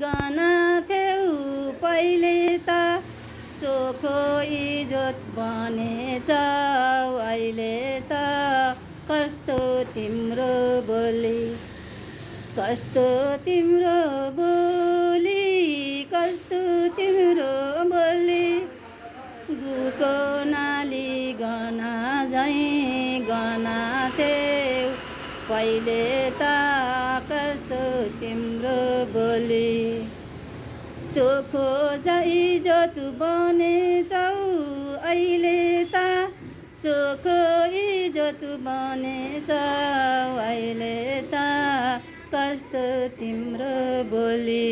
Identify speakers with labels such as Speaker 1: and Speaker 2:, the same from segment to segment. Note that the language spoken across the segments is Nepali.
Speaker 1: गना थियौ पहिले त चोखो इज्जत बनेछ अहिले त कस्तो तिम्रो बोली कस्तो तिम्रो बोली कस्तो तिम्रो बोली गुको नाली गना झैँ गना थियौ पहिले त कस्तो तिम्रो बोली चोखो इज्जत बनेछौ अहिले त चोखो इज्जत बनेछौ अहिले त कस्तो तिम्रो बोली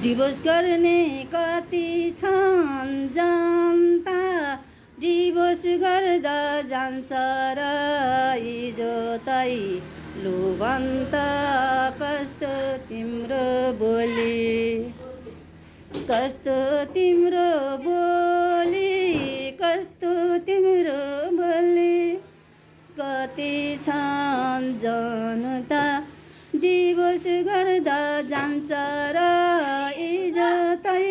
Speaker 1: डिभोर्स गर्ने कति छन् जनता डिभोर्स गर्दा जान्छ र इज्जतै लुभन्त कस्तो तिम्रो बोली कस्तो तिम्रो बोली कस्तो तिम्रो बोली कति छन् जनता डिभोर्स गर्दा जान्छ र इज्जतै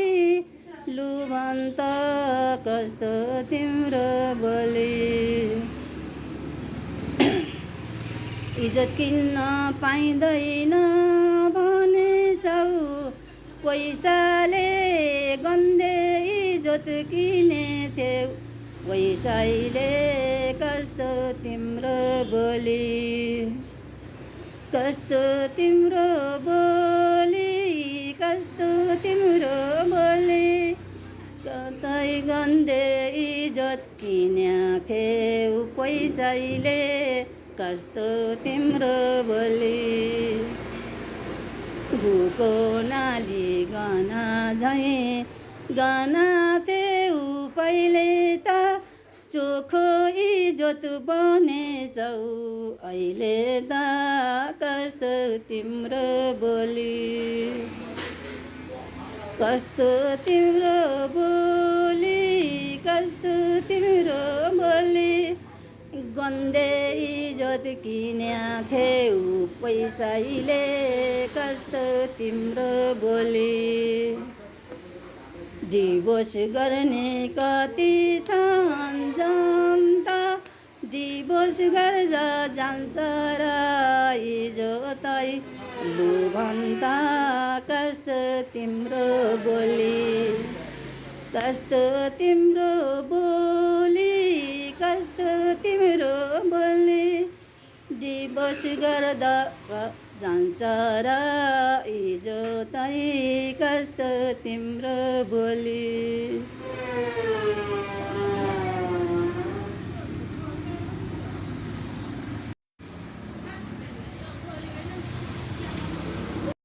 Speaker 1: लुभन्त कस्तो तिम्रो बोली इज्जत किन्न पाइँदैन भनेछौ पैसाले गन्धे इज्जत किनेथ्यौ पैसाले कस्तो तिम्रो बोली कस्तो तिम्रो बोली कस्तो तिम्रो बोली कतै गन्धे इज्जत किनेथ्यौ पैसाले कस्तो तिम्रो बोली गुको नाली गना झैँ गना थियौ पहिले त चोखो इज्जत बनेछौ अहिले त कस्तो तिम्रो बोली कस्तो तिम्रो बोली कस्तो तिम्रो बोली गन्धे इज्जत किनेथ्यौ पैसाले कस्तो तिम्रो बोली डिभोर्स गर्ने कति छन् जनता डिभोर्स गर्दा जान्छ र इज्जतै लुभन्त कस्तो तिम्रो बोली कस्तो तिम्रो बोली कस्तो तिम्रो बोली डिभोर्स गर्दा जान्छ र इज्जतै कस्तो तिम्रो बोली